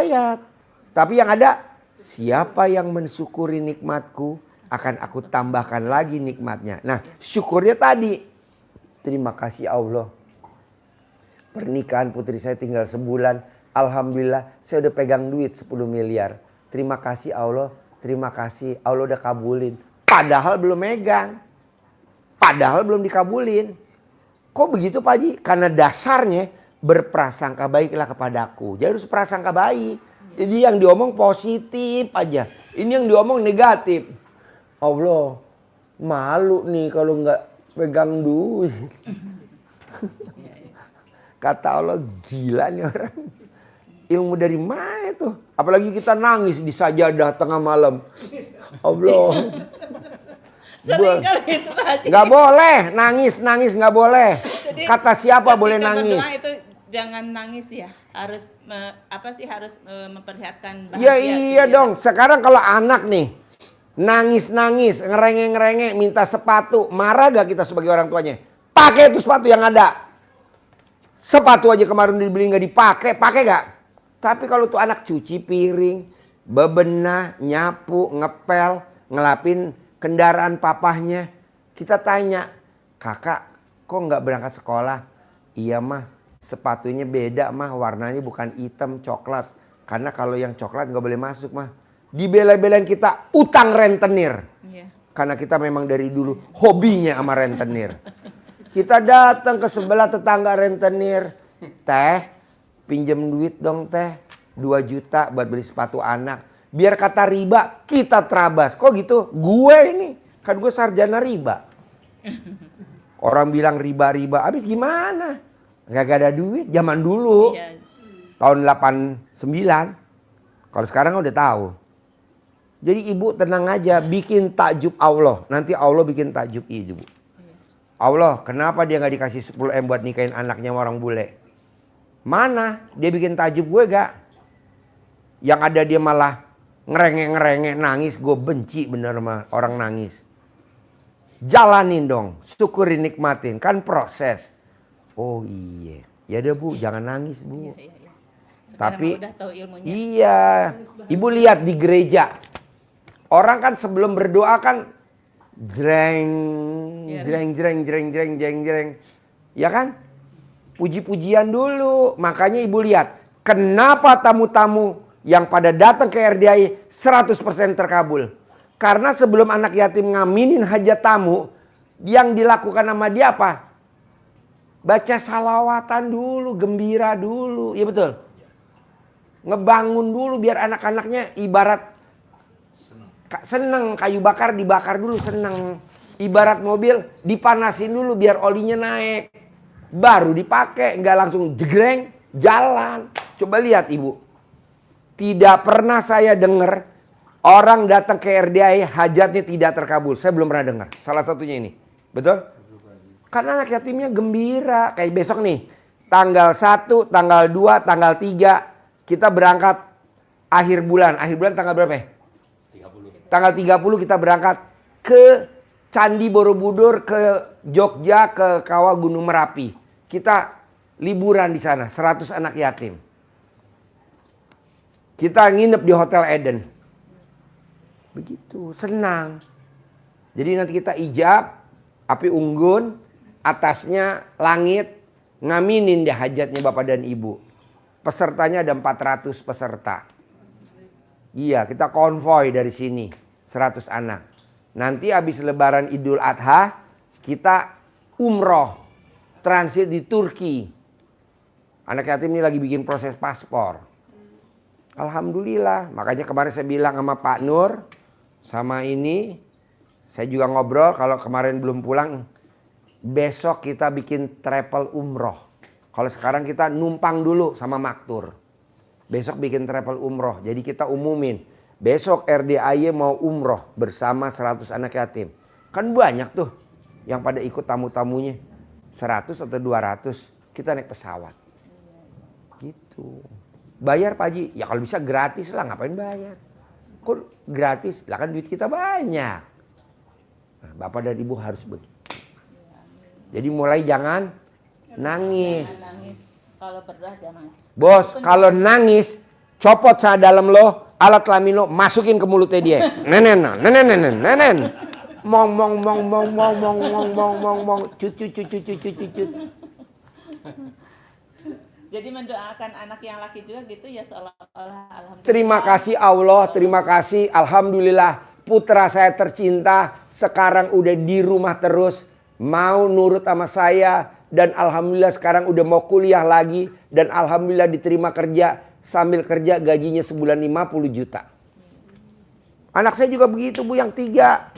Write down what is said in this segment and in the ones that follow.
ayat. Tapi yang ada, siapa yang mensyukuri nikmatku, akan aku tambahkan lagi nikmatnya. Nah, syukurnya tadi, terima kasih Allah. Pernikahan putri saya tinggal sebulan. Alhamdulillah saya udah pegang duit 10 miliar. Terima kasih Allah. Terima kasih Allah udah kabulin. Padahal belum megang. Padahal belum dikabulin. Kok begitu Pak Haji? Karena dasarnya berprasangka baiklah kepadaku. Jadi harus prasangka baik. Jadi yang diomong positif aja. Ini yang diomong negatif. Allah malu nih kalau nggak pegang duit. Kata Allah, gila nih orang. Ilmu dari mana tuh? Apalagi kita nangis di sajadah tengah malam. Allah. Sering kali itu Pak Haji. Nggak boleh nangis nggak boleh. Jadi, Kata siapa boleh ketika nangis? berdoa itu jangan nangis ya. Harus harus memperlihatkan Ya bahagia. iya gitu. dong. Sekarang kalau anak nih nangis ngerengek minta sepatu, marah gak kita sebagai orang tuanya? Pakai itu sepatu yang ada. Sepatu aja kemarin dibeli nggak dipakai, pakai gak? Tapi kalau tuh anak cuci piring, bebenah, nyapu, ngepel, ngelapin kendaraan papahnya, kita tanya, kakak kok nggak berangkat sekolah? Iya mah, sepatunya beda mah, warnanya bukan hitam, coklat. Karena kalau yang coklat nggak boleh masuk mah. Dibela-belain kita utang rentenir. Iya. Karena kita memang dari dulu hobinya sama rentenir. Kita datang ke sebelah tetangga rentenir. Teh, pinjem duit dong teh. 2 juta buat beli sepatu anak. Biar kata riba, kita terabas. Kok gitu? Gue ini, kan gue sarjana riba. Orang bilang riba-riba, abis gimana? Gak ada duit, zaman dulu. Iya. Tahun 89. Kalau sekarang udah tahu. Jadi ibu tenang aja, bikin takjub Allah. Nanti Allah bikin takjub ibu. Allah, kenapa dia gak dikasih 10 M buat nikahin anaknya sama orang bule? Mana? Dia bikin takjub gue gak? Yang ada dia malah ngerengek nangis. Gue benci bener sama orang nangis. Jalanin dong, syukurin nikmatin. Kan proses. Oh iya. Ya udah Bu, jangan nangis Bu. Iya, iya. Tapi udah tahu ilmunya. iya. Ibu lihat di gereja. Orang kan sebelum berdoa kan jreng. Ya kan? Puji-pujian dulu. Makanya ibu lihat. Kenapa tamu-tamu yang pada datang ke RDI 100% terkabul? Karena sebelum anak yatim ngaminin hajat tamu. Yang dilakukan sama dia apa? Baca salawatan dulu. Gembira dulu. Iya betul? Ngebangun dulu biar anak-anaknya ibarat seneng, kayu bakar dibakar dulu seneng. Ibarat mobil dipanasin dulu biar olinya naik. Baru dipakai, nggak langsung jegreng, jalan. Coba lihat ibu. Tidak pernah saya dengar orang datang ke RDI hajatnya tidak terkabul. Saya belum pernah dengar. Salah satunya ini. Betul? Karena anak yatimnya gembira. Kayak besok nih. Tanggal 1, tanggal 2, tanggal 3. Kita berangkat akhir bulan. Akhir bulan tanggal berapa ya? Tanggal 30 kita berangkat ke Candi Borobudur, ke Jogja, ke Kawah Gunung Merapi. Kita liburan di sana, 100 anak yatim. Kita nginep di Hotel Eden. Begitu, senang. Jadi nanti kita ijab, api unggun, atasnya langit, ngaminin deh hajatnya bapak dan ibu. Pesertanya ada 400 peserta. Iya, kita konvoy dari sini, 100 anak. Nanti habis lebaran Idul Adha, kita umroh, transit di Turki. Anak yatim ini lagi bikin proses paspor. Alhamdulillah, makanya kemarin saya bilang sama Pak Nur, sama ini, saya juga ngobrol kalau kemarin belum pulang, besok kita bikin travel umroh. Kalau sekarang kita numpang dulu sama Maktur. Besok bikin travel umroh. Jadi kita umumin. Besok RDAY mau umroh bersama 100 anak yatim. Kan banyak tuh yang pada ikut tamu-tamunya. 100 atau 200. Kita naik pesawat. Gitu. Bayar Pak Haji? Ya kalau bisa gratis lah. Ngapain bayar? Kok gratis? Lah kan duit kita banyak. Nah, Bapak dan Ibu harus begitu. Jadi mulai jangan nangis. Jangan nangis. Kalau berdoa jangan. Bos, kalau nangis Copot sana dalam lo, alat kelamin lo, masukin ke mulutnya dia. Nenen. Mong. Cut. Jadi mendoakan anak yang laki juga gitu ya, seolah-olah alhamdulillah. Terima kasih Allah, terima kasih. Alhamdulillah putra saya tercinta sekarang udah di rumah terus. Mau nurut sama saya. Dan alhamdulillah sekarang udah mau kuliah lagi. Dan alhamdulillah diterima kerja. Sambil kerja gajinya sebulan 50 juta. Anak saya juga begitu Bu, yang 3.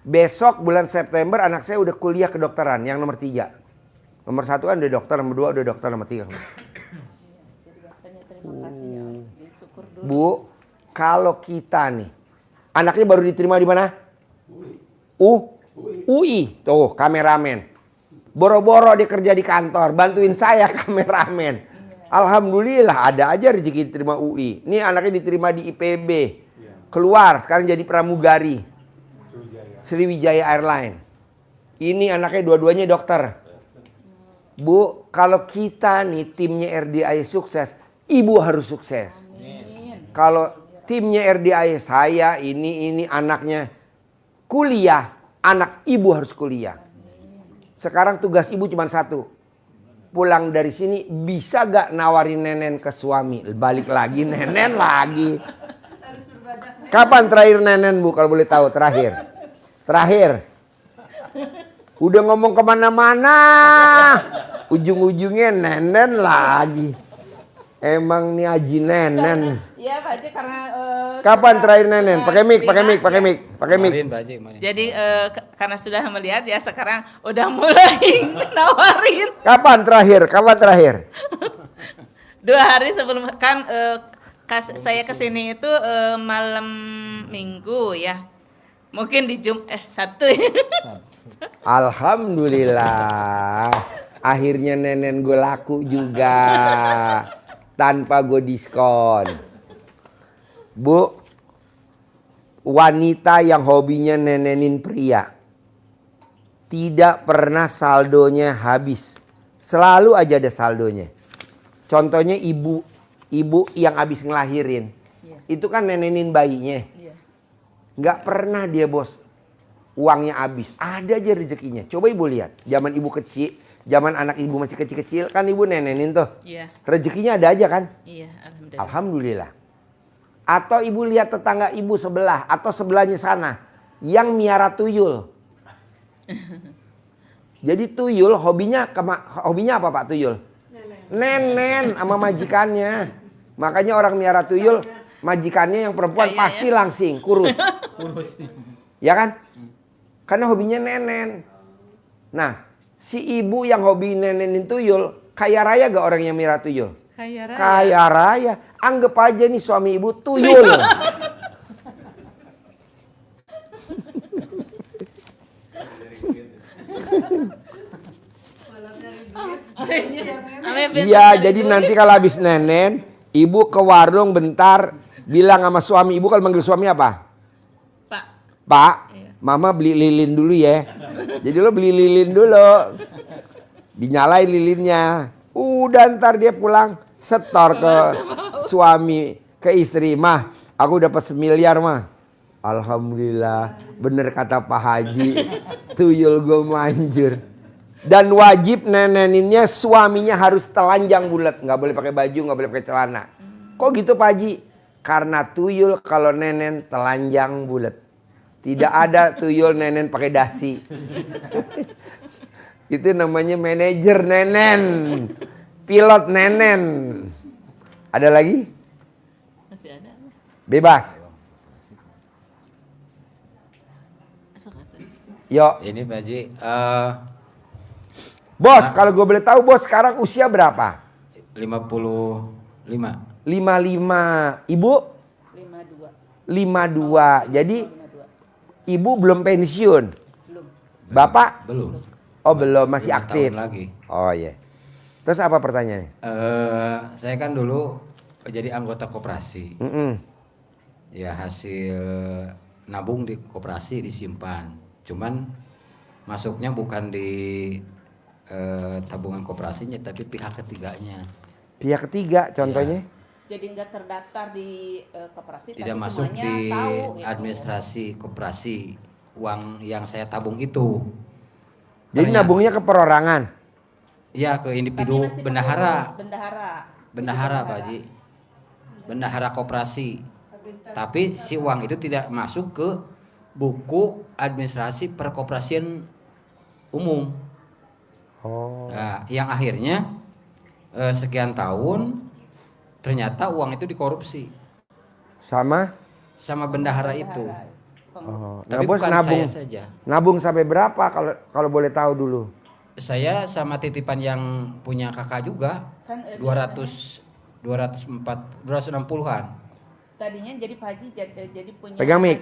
Besok bulan September anak saya udah kuliah kedokteran yang nomor 3. Nomor 1 kan udah dokter, nomor 2 udah dokter, nomor 3. Jadi bahasanya terima kasih ya, syukur dulu. Bu, kalau kita nih, anaknya baru diterima di mana? UI. Tuh, kameramen. Boro-boro dia kerja di kantor, bantuin saya kameramen. Alhamdulillah ada aja rezeki diterima UI. Ini anaknya diterima di IPB. Keluar, sekarang jadi pramugari. Sriwijaya Airline. Ini anaknya dua-duanya dokter. Bu, kalau kita nih timnya RDI sukses, ibu harus sukses. Kalau timnya RDI saya ini anaknya kuliah, anak ibu harus kuliah. Sekarang tugas ibu cuma 1. Pulang dari sini bisa gak nawarin nenen ke suami? Balik lagi nenen lagi. Kapan terakhir nenen Bu kalau boleh tahu? Terakhir. Udah ngomong kemana-mana, ujung-ujungnya nenen lagi. Emang nih Haji nenen. Iya Pak Haji, karena Kapan terakhir nenen? Pakai mic. Jadi karena sudah melihat ya, sekarang udah mulai nawarin. Kapan terakhir? 2 hari sebelum kan saya kesini itu malam Minggu ya. Mungkin di Sabtu ya. Alhamdulillah. Akhirnya nenen gue laku juga. Tanpa gue diskon. Bu, wanita yang hobinya nenenin pria tidak pernah saldonya habis. Selalu aja ada saldonya. Contohnya ibu yang habis ngelahirin. Itu kan nenenin bayinya. Nggak pernah dia bos uangnya habis. Ada aja rezekinya. Coba ibu lihat. Zaman ibu kecil, zaman anak ibu masih kecil-kecil kan ibu nenenin tuh. Iya. Rezekinya ada aja kan? Iya, alhamdulillah. Alhamdulillah. Atau ibu lihat tetangga ibu sebelah atau sebelahnya sana yang miara tuyul. Jadi tuyul hobinya apa Pak Tuyul? Nenen sama majikannya. Makanya orang miara tuyul, majikannya yang perempuan Kayaknya. pasti langsing, kurus. Ya kan? Karena hobinya nenen. Nah, si ibu yang hobi nenenin tuyul, kaya raya gak orang yang miara tuyul? Kaya raya. Kaya raya. Anggap aja nih suami ibu tuyul. Iya, jadi nanti kalau habis nenen, ibu ke warung bentar, bilang sama suami. Ibu kalau manggil suami apa? Pak, Iya. Mama beli lilin dulu ya. Jadi lo beli lilin dulu. Dinyalain lilinnya. Udah ntar dia pulang setor ke suami, ke istri. Mah, aku dapat 1 miliar mah. Alhamdulillah, bener kata Pak Haji. Tuyul gue manjur. Dan wajib neneninnya suaminya harus telanjang bulat. Nggak boleh pakai baju, nggak boleh pakai celana. Kok gitu Pak Haji? Karena tuyul kalau nenen telanjang bulat. Tidak ada tuyul nenen pakai dasi. Itu namanya manajer nenen. Pilot nenen. Ada lagi? Masih ada. Bebas. Yuk. Ini Pak Haji, Bos, kalau gue boleh tahu bos sekarang usia berapa? 55. 55. Ibu? 52. Jadi ibu belum pensiun? Bapak? Belum. Oh belum, masih 5 aktif. tahun lagi. Oh iya. Terus apa pertanyaannya? Saya kan dulu jadi anggota koperasi. Ya hasil nabung di koperasi disimpan. Cuman masuknya bukan di tabungan koperasinya tapi pihak ketiganya. Pihak ketiga contohnya? Jadi nggak terdaftar di koperasi, Tidak tapi masuk semuanya di tahu gitu. administrasi koperasi uang yang saya tabung itu. Jadi Ternyata- nabungnya ke perorangan. Iya, ke Tapi individu masih bendahara. pengurus, bendahara. Bendahara Pak Haji. Bendahara koperasi. Tapi si uang itu tidak masuk ke buku administrasi perkoperasian umum. Oh. Nah, yang akhirnya sekian tahun ternyata uang itu dikorupsi Sama? sama bendahara itu. Oh. Tapi Nah, bos bukan nabung. saya saja. Nabung sampai berapa kalau boleh tahu dulu? Saya sama titipan yang punya kakak juga Kan 260-an. tadinya jadi Pak Haji jadi punya Pegang mic.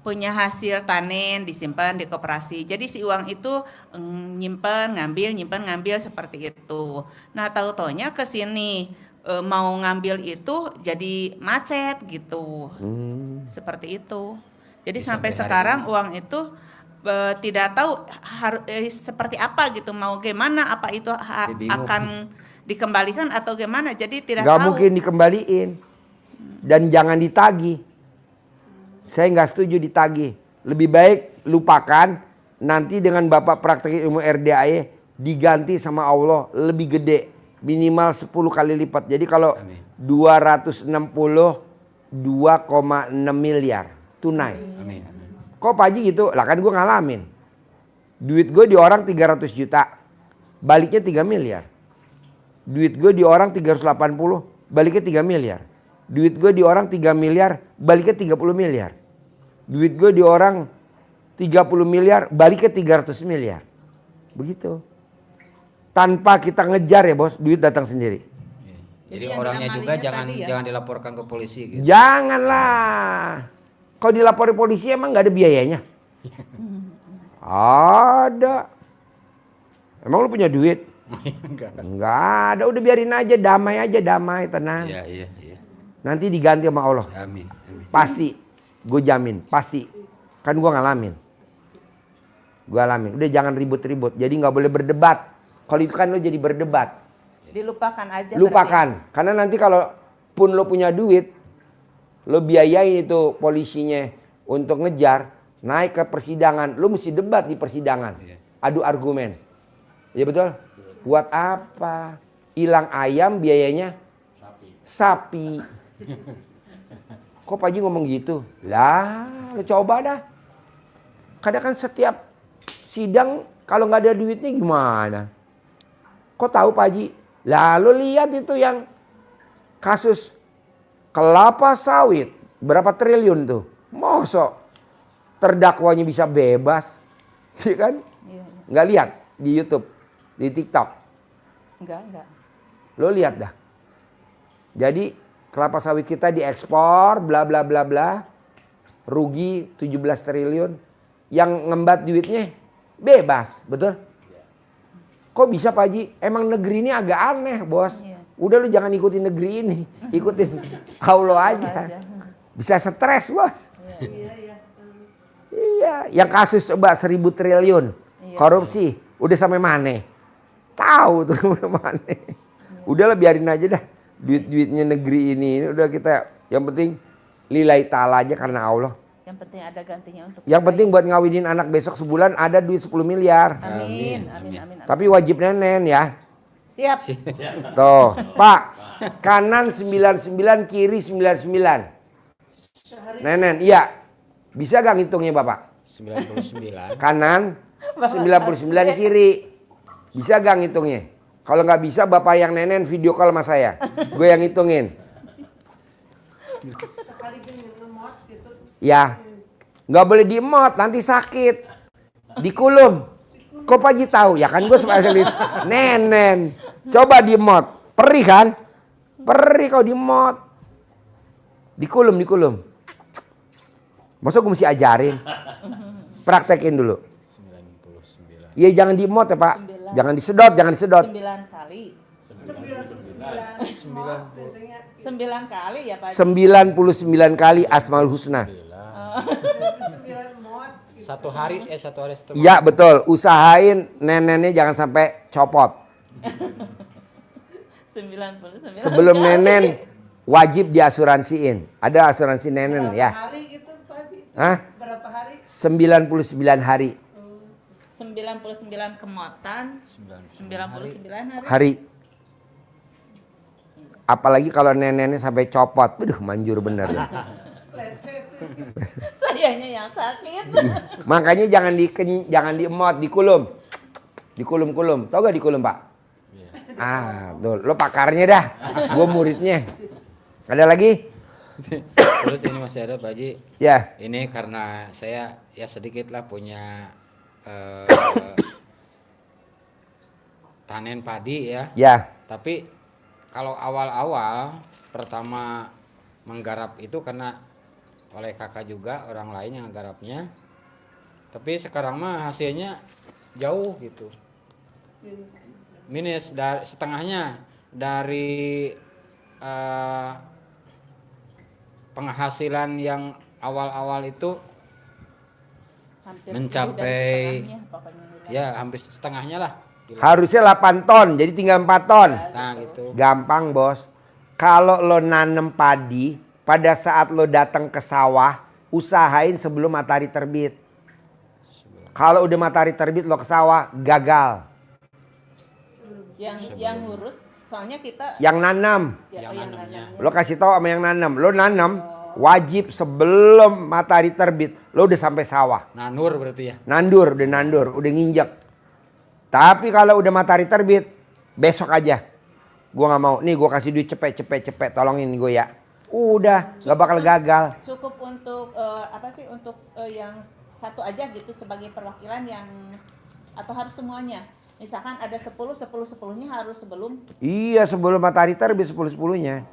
hasil tanen disimpan di koperasi. Jadi si uang itu nyimpan ngambil seperti itu. Nah, tahu-taunya ke sini mau ngambil itu jadi macet gitu. Seperti itu. Jadi sampai Sampai hari sekarang uang itu tidak tahu seperti apa gitu, mau gimana, apa itu Dia bingung. akan dikembalikan atau gimana. Jadi tidak Gak tahu. mungkin dikembaliin. Dan jangan ditagih. Saya nggak setuju ditagih. Lebih baik lupakan. Nanti dengan Bapak praktek ilmu RDAE diganti sama Allah lebih gede. Minimal 10 kali lipat. Jadi kalau Amin. 260 2,6 miliar tunai. Amin. Kok Pak Haji gitu? Lah kan gue ngalamin. Duit gue di orang 300 juta. Baliknya 3 miliar. Duit gue di orang 380. Baliknya 3 miliar. Duit gue di orang 3 miliar. Baliknya 30 miliar. Duit gue di orang 30 miliar. Baliknya 300 miliar. Begitu. Tanpa kita ngejar ya bos. Duit datang sendiri. Jadi yang orangnya juga diamalinya jangan tadi ya? jangan dilaporkan ke polisi gitu. Janganlah. Kalau dilaporin polisi emang gak ada biayanya? Ada. Emang lu punya duit? Enggak ada. Udah biarin aja. Damai aja. Damai. Tenang. Iya. Nanti diganti sama Allah. Amin. Pasti. Gue jamin. Pasti. Kan gue ngalamin. Gue alamin. Udah jangan ribut-ribut. Jadi gak boleh berdebat. Kalau itu kan lo jadi berdebat. Dilupakan aja. Lupakan. Karena nanti kalau pun lo punya duit, lo biayain itu polisinya untuk ngejar, naik ke persidangan, lo mesti debat di persidangan. Iya. Adu argumen. Ya betul? Buat apa? Hilang ayam biayanya sapi. Kok Pak Haji ngomong gitu? Lah, lo coba dah. Kadang kan setiap sidang kalau nggak ada duitnya gimana? Kok tahu Pak Haji? Lalu lihat itu yang kasus kelapa sawit. Berapa triliun tuh? Mosok terdakwanya bisa bebas. Iya kan? Iya. Nggak lihat di YouTube, di TikTok. Enggak. Lo lihat dah. Jadi kelapa sawit kita diekspor bla bla bla bla. Rugi 17 triliun. Yang ngembat duitnya bebas, betul? Kok bisa Pak Haji? Emang negeri ini agak aneh, bos. Iya. Udah lu jangan ikutin negeri ini, ikutin Allah aja. Bisa stres, bos. Iya, yang kasus coba 1.000 triliun Iya. korupsi, udah sampai mana? Tahu tuh sampai mana. Udahlah biarin aja dah. Duit-duitnya negeri ini udah kita, yang penting lillahi ta'ala aja karena Allah. Yang penting ada gantinya untuk Yang kita. penting buat ngawinin anak besok sebulan ada duit 10 miliar. Amin. Tapi wajib nenen ya. Siap. Tuh, Pak. Kanan 99, kiri 99. Nenen, iya. Bisa gak ngitungnya Bapak? 99. Kanan 99, kiri. Bisa gak ngitungnya? Kalau nggak bisa Bapak yang nenen video call sama saya. Gue yang ngitungin. Ya. Nggak boleh di-emot, nanti sakit. Dikulum. Kok Pak Haji tahu? Ya kan gue spesialis nenen. Coba di-emot. Perih kan? Perih kalau di-emot. Dikulum. Masa gue mesti ajarin? Praktekin dulu. 99. Iya jangan di-emot ya Pak. Jangan disedot. 9 kali. 9 kali ya Pak. 99 kali Asmaul Husna. Satu hari setelah. Iya betul. Usahain nenennya jangan sampai copot. 9 99. Sebelum nenen wajib diasuransiin. Ada asuransi nenen ya. Hari gitu Pak Haji? Hah? Berapa hari? 99 hari. 99 kemotan, 99 hari. Hari. Apalagi kalau neneknya sampai copot. Waduh, manjur bener. Sayanya yang sakit. Makanya jangan diemot, dikulum. Dikulum-kulum. Tahu gak dikulum, Pak? Ah, tuh, lo pakarnya dah. Gue muridnya. Ada lagi? Terus ini masih ada Pak Haji. Ya. Ini karena saya ya sedikit lah punya tanen padi ya. Ya. Tapi kalau awal-awal pertama menggarap itu karena oleh kakak juga orang lain yang garapnya. Tapi sekarang mah hasilnya jauh gitu. Minus dari setengahnya dari penghasilan yang awal-awal itu Hampir mencapai lebih dari setengahnya, pokoknya hilang. ya hampir setengahnya lah. Gila. Harusnya 8 ton, jadi tinggal 4 ton. Nah gitu. Gampang, Bos. Kalau lo nanem padi, pada saat lo datang ke sawah, usahain sebelum matahari terbit. Kalau udah matahari terbit lo ke sawah, gagal. Yang ngurus, soalnya kita Yang nanam, ya, yang yang nanamnya. nanamnya. lo kasih tahu sama yang nanam. Lo nanam wajib sebelum matahari terbit, lo udah sampai sawah. Nanur berarti ya. Nandur, udah nginjek. Tapi kalau udah matahari terbit, besok aja. Gua nggak mau. Nih gua kasih duit cepet, tolongin gue ya. Udah, nggak bakal gagal. Cukup untuk untuk yang satu aja gitu sebagai perwakilan yang atau harus semuanya. Misalkan ada 10-10-10-nya harus sebelum Iya, sebelum matahari terbit 10-10-nya.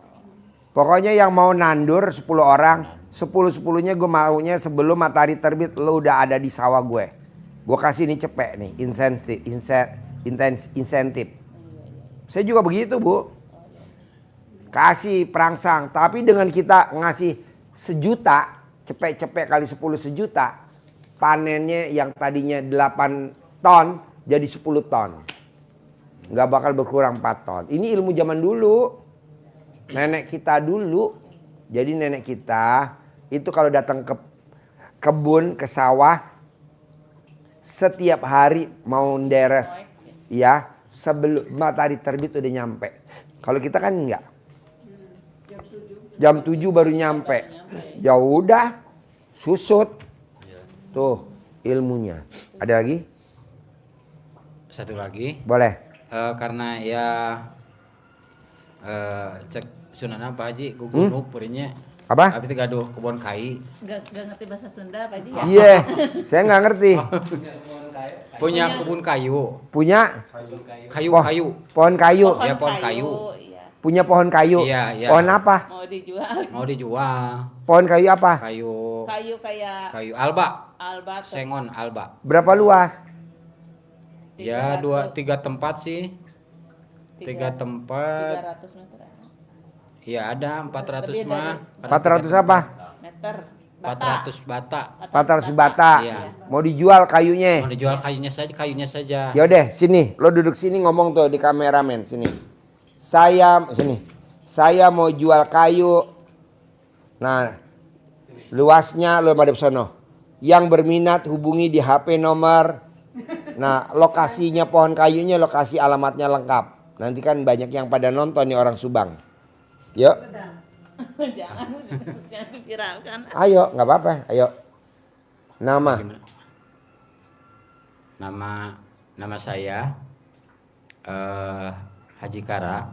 Pokoknya yang mau nandur 10 orang, 10-10-nya gue maunya sebelum matahari terbit lo udah ada di sawah gue. Gue kasih ini cepet nih, insentif. Saya juga begitu, Bu. Kasih perangsang, tapi dengan kita ngasih 1 juta, cepet-cepet kali 10 1 juta, panennya yang tadinya 8 ton jadi 10 ton. Nggak bakal berkurang 4 ton. Ini ilmu zaman dulu. Nenek kita dulu. Jadi nenek kita itu kalau datang ke kebun, ke sawah, setiap hari mau nderes, ya sebelum matahari terbit udah nyampe. Kalau kita kan enggak. Jam 7 baru nyampe. Ya udah, susut. Tuh ilmunya. Ada lagi? Satu lagi. Boleh. Karena ya cek Sunana Pak Haji gugunuk purinya. Apa? Tapi gaduh kebun kai. nggak ngerti bahasa Sunda Pak Haji ya. Iya, saya nggak ngerti. Punya kebun kayu. Punya Kayu-kayu. pohon kayu. Ya, pohon kayu. Iya. Punya pohon kayu. Iya, iya. Pohon apa? Mau dijual. Mau dijual. Pohon kayu apa? Kayu kayak Kayu alba. albat. Sengon alba. Berapa luas? Ya 2-3 tempat sih. 3 tempat. 300 meter. Ya ada 400 Lebih mah. dari 400 apa? Meter. 400 bata. 400 bata. Iya. Mau dijual kayunya. Mau dijual kayunya saja. Yaudah, sini. Lo duduk sini ngomong tuh di kameramen. Sini. Saya mau jual kayu. Nah, luasnya lo madep sono. Yang berminat hubungi di HP nomor. Nah, lokasinya pohon kayunya, lokasi alamatnya lengkap. Nanti kan banyak yang pada nonton nih orang Subang. Yuk. jangan diviralkan. Ayo, nggak apa-apa. Ayo. Nama. Nama saya Haji Kara.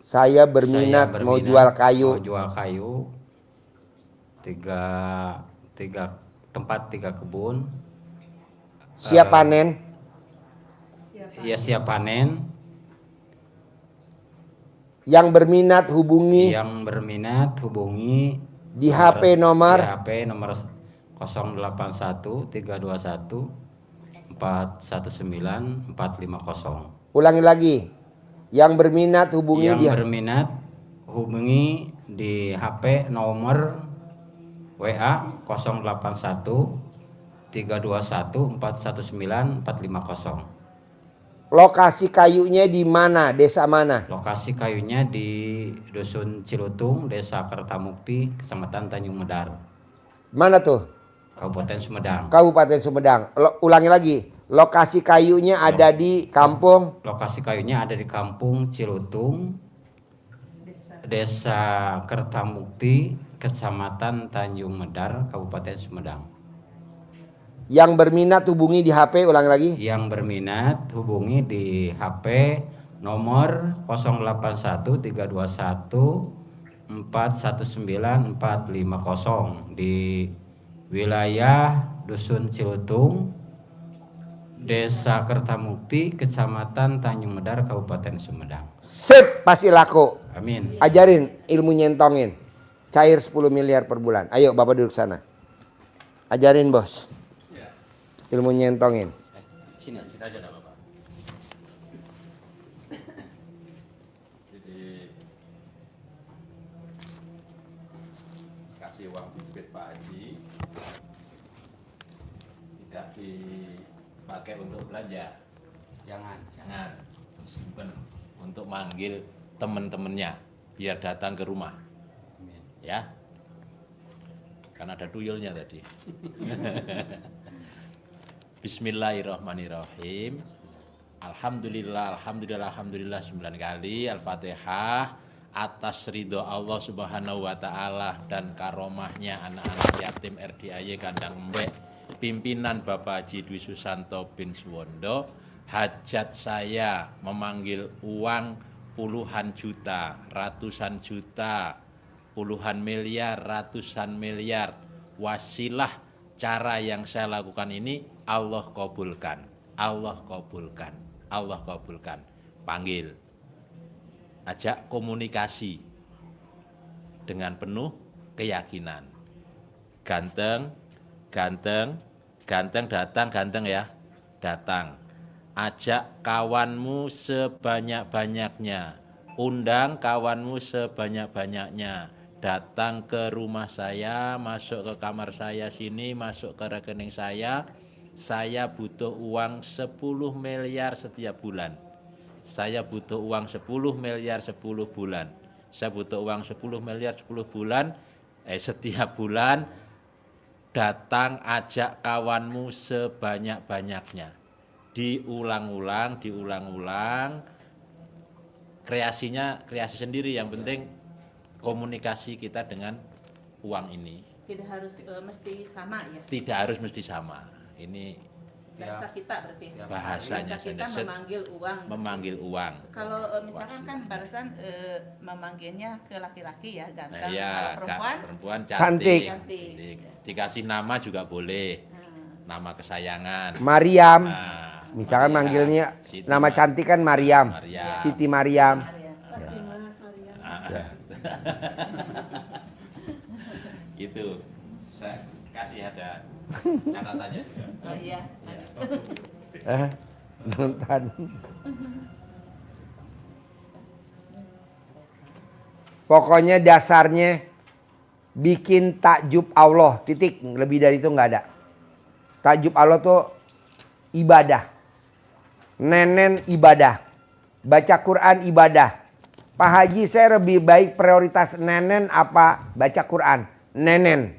Saya berminat mau jual kayu. Mau jual kayu. 3 tempat 3 kebun. Siap panen. Ya siap panen. Yang berminat hubungi di HP nomor 081 321 419 450. Ulangi lagi. Yang berminat hubungi hubungi di HP nomor WA 081 321 419 450. Lokasi kayunya di mana? Desa mana? Lokasi kayunya di Dusun Cilutung, Desa Kertamukti, Kecamatan Tanjung Medar, Mana tuh? Kabupaten Sumedang. Kabupaten Sumedang. Ulangi lagi. Lokasi kayunya ada di kampung. Lokasi kayunya ada di Kampung Cilutung, Desa Kertamukti, Kecamatan Tanjung Medar, Kabupaten Sumedang. Yang berminat hubungi di HP. Ulangi lagi. Yang berminat hubungi di HP nomor 081 321 419 450 di wilayah Dusun Cilutung, Desa Kertamukti, Kecamatan Tanjung Medar, Kabupaten Sumedang. Sip, pasti laku. Amin. Ajarin ilmu nyentongin. Cair 10 miliar per bulan. Ayo Bapak duduk sana. Ajarin bos. Ilmu nyentongin. Sini aja dah Bapak. Jadi kasih uang bibit Pak Haji tidak dipakai untuk belanja, Jangan. simpen untuk manggil teman-temannya biar datang ke rumah, Amin. ya. Kan ada tuyulnya tadi. Bismillahirrahmanirrahim. Alhamdulillah 9 kali. Al-Fatihah. Atas ridho Allah Subhanahu wa Ta'ala dan karomahnya anak-anak yatim RDAY Kandang Embek, pimpinan Bapak Haji Dwi Susanto bin Suwondo, hajat saya memanggil uang puluhan juta, ratusan juta, puluhan miliar, ratusan miliar. Wasilah cara yang saya lakukan ini Allah kabulkan, Allah kabulkan, Allah kabulkan. Panggil, ajak komunikasi dengan penuh keyakinan. Ganteng, ganteng, ganteng datang, ganteng ya, datang. Ajak kawanmu sebanyak-banyaknya, undang kawanmu sebanyak-banyaknya, datang ke rumah saya, masuk ke kamar saya sini, masuk ke rekening saya butuh uang 10 miliar setiap bulan. Saya butuh uang 10 miliar 10 bulan. Saya butuh uang 10 miliar 10 bulan. Setiap bulan datang, ajak kawanmu sebanyak-banyaknya. Diulang-ulang. Kreasi sendiri, yang penting komunikasi kita dengan uang ini. Tidak harus mesti sama ya. Tidak harus mesti sama. Ini Bahasa kita berarti. bahasanya Bahasa kita saja. memanggil uang. Memanggil uang. Kalau misalkan kan barusan memanggilnya ke laki-laki ya, ganteng. Nah, ya, Kalau perempuan Cantik. Cantik. Dikasih nama juga boleh. Nama kesayangan. Mariam. Nah, Misalkan Maria, manggilnya Siti nama cantik kan Mariam. Mariam. Siti Mariam. Ah, gitu. Saya kasih ada catatannya juga. Oh iya. Nonton. Pokoknya dasarnya bikin takjub Allah, titik. Lebih dari itu nggak ada. Takjub Allah tuh ibadah. Nenen ibadah. Baca Quran ibadah. Pak Haji, saya lebih baik prioritas nenen apa baca Quran? Nenen.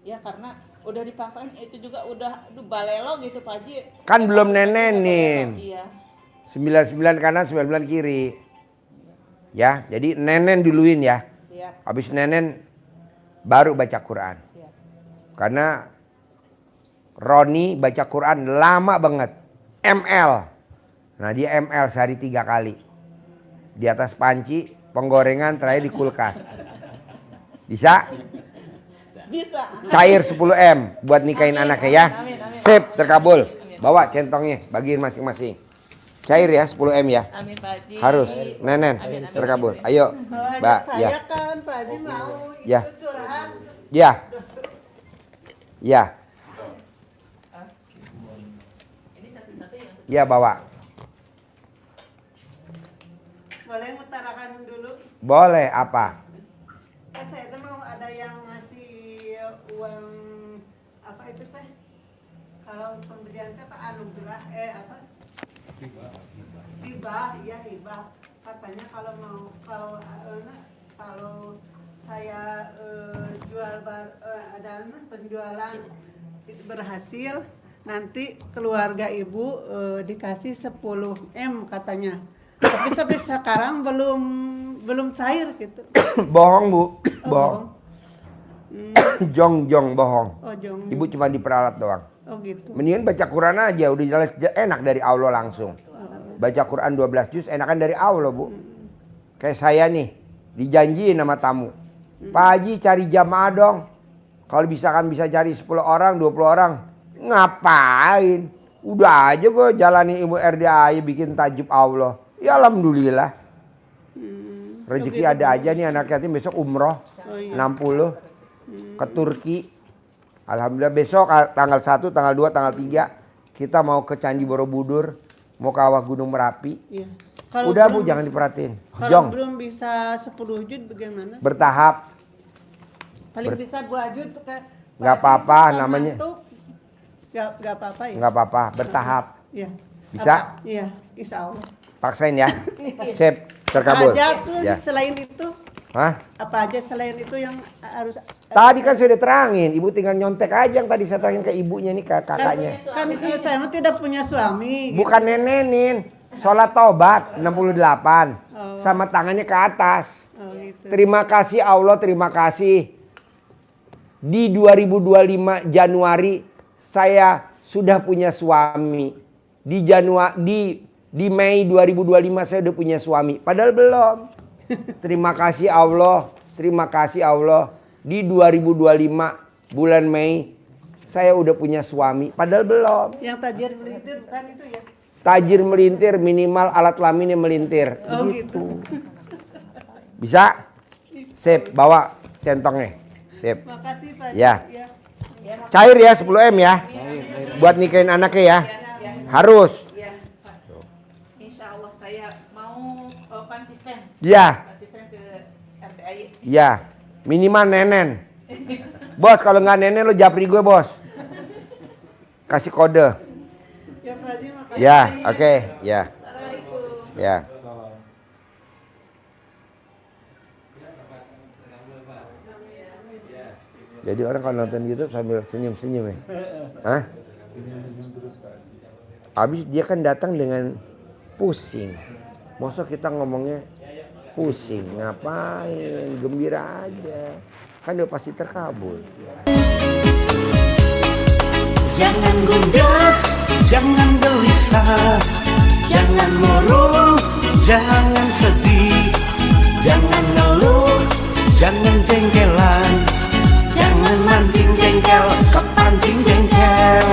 Ya karena udah dipaksain itu juga udah balelo gitu Pak Haji. Kan belum nenenin. Iya. 99 kanan 99 kiri. Ya, jadi nenen duluin ya. Siap. Habis nenen baru baca Quran. Siap. Karena Roni baca Quran lama banget. ML. Nah dia ML sehari 3 kali. Di atas panci, penggorengan, terakhir di kulkas. Bisa? Bisa. Cair 10M buat nikahin anaknya ya. Sip, terkabul. Bawa centongnya, bagiin masing-masing. Cair ya 10M ya. Amin Pak Haji. Harus, nenen, Amin. terkabul. Ayo, Mbak. Ya. Saya kan Pak Haji mau Ya. ikut curhat. Ya. Ya. Ini satu-satu yang Ya bawa. Boleh ngutarakan dulu. Boleh apa? Kan saya tuh mau ada yang ngasih uang apa itu teh? Kalau pemberian teh Pak Anugerah apa? hibah, iya hibah. Katanya kalau saya ada penjualan itu berhasil, nanti keluarga ibu dikasih 10 M katanya. Tapi sekarang belum cair gitu. Bohong Bu, Oh, bohong. Jong bohong. Oh, jong. Ibu cuma diperalat doang. Oh gitu. Mendingan baca Quran aja, udah jelas enak dari Allah langsung. Baca Quran 12 juz enakan dari Allah Bu. Kayak saya nih, dijanjiin sama tamu. Pak Haji cari jamaah dong. Kalau bisa cari 10 orang, 20 orang. Ngapain? Udah aja gue jalani ibu RDAI bikin tajub Allah. Ya alhamdulillah. Rezeki ada aja nih anak yatim besok umroh. 60 ke Turki. Alhamdulillah besok tanggal 1, tanggal 2, tanggal 3 kita mau ke Candi Borobudur, mau ke Kawah Gunung Merapi. Iya. Udah Bu jangan diperhatiin. Kalau Jong belum bisa 10 juz bagaimana? bertahap. Paling bisa 2 juz kan. Nggak apa-apa, namanya. Nggak apa-apa ya. Nggak apa-apa, bertahap. Iya. Bisa? Iya, insya Allah. Paksain ya. Sip, terkabul. Apa aja tuh Ya. selain itu? Hah? Apa aja selain itu yang harus? Tadi kan sudah terangin, Ibu tinggal nyontek aja yang tadi saya terangin ke ibunya nih, ke kakaknya. Kan saya mah tidak punya suami. Bukan nenenin, sholat tobat 68 sama tangannya ke atas. Oh, gitu. Terima kasih Allah, terima kasih. Di 2025 Januari saya sudah punya suami. Di Mei 2025 saya udah punya suami. Padahal belum. Terima kasih Allah, terima kasih Allah. Di 2025 bulan Mei saya udah punya suami. Padahal belum. Yang tajir melintir bukan itu ya? Tajir melintir minimal alat kelaminnya melintir. Oh gitu. Bisa? Sip, bawa centongnya. Sip. Makasih Pak. Ya. Ya. Cair ya 10 M ya. Buat nikahin anaknya ya. Harus. Ya. Insya Allah saya mau konsisten. Ya. Konsisten ke RDAI. Ya. Minimal nenen. Bos kalau nggak nenen lo japri gue bos. Kasih kode. Ya Pak Haji, makasih. Ya, oke. Ya. Assalamualaikum. Ya. Jadi orang kalau nonton YouTube sambil senyum-senyum ya. Hah? Habis dia kan datang dengan pusing. Masa kita ngomongnya pusing, ngapain? Gembira aja. Kan udah pasti terkabul. Jangan gundah, jangan gelisah, jangan murung, jangan sedih, jangan ngeluh, jangan jengkelan, jangan mancing jengkel, kepancing jengkel.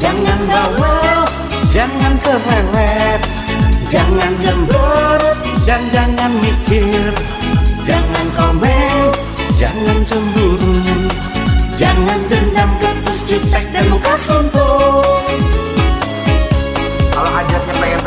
Jangan bawel, jangan cerewet, jangan cemberut dan jangan mikir, jangan komen, jangan cemburu. Jangan dendam, ketus, jutek, dan muka suntuk.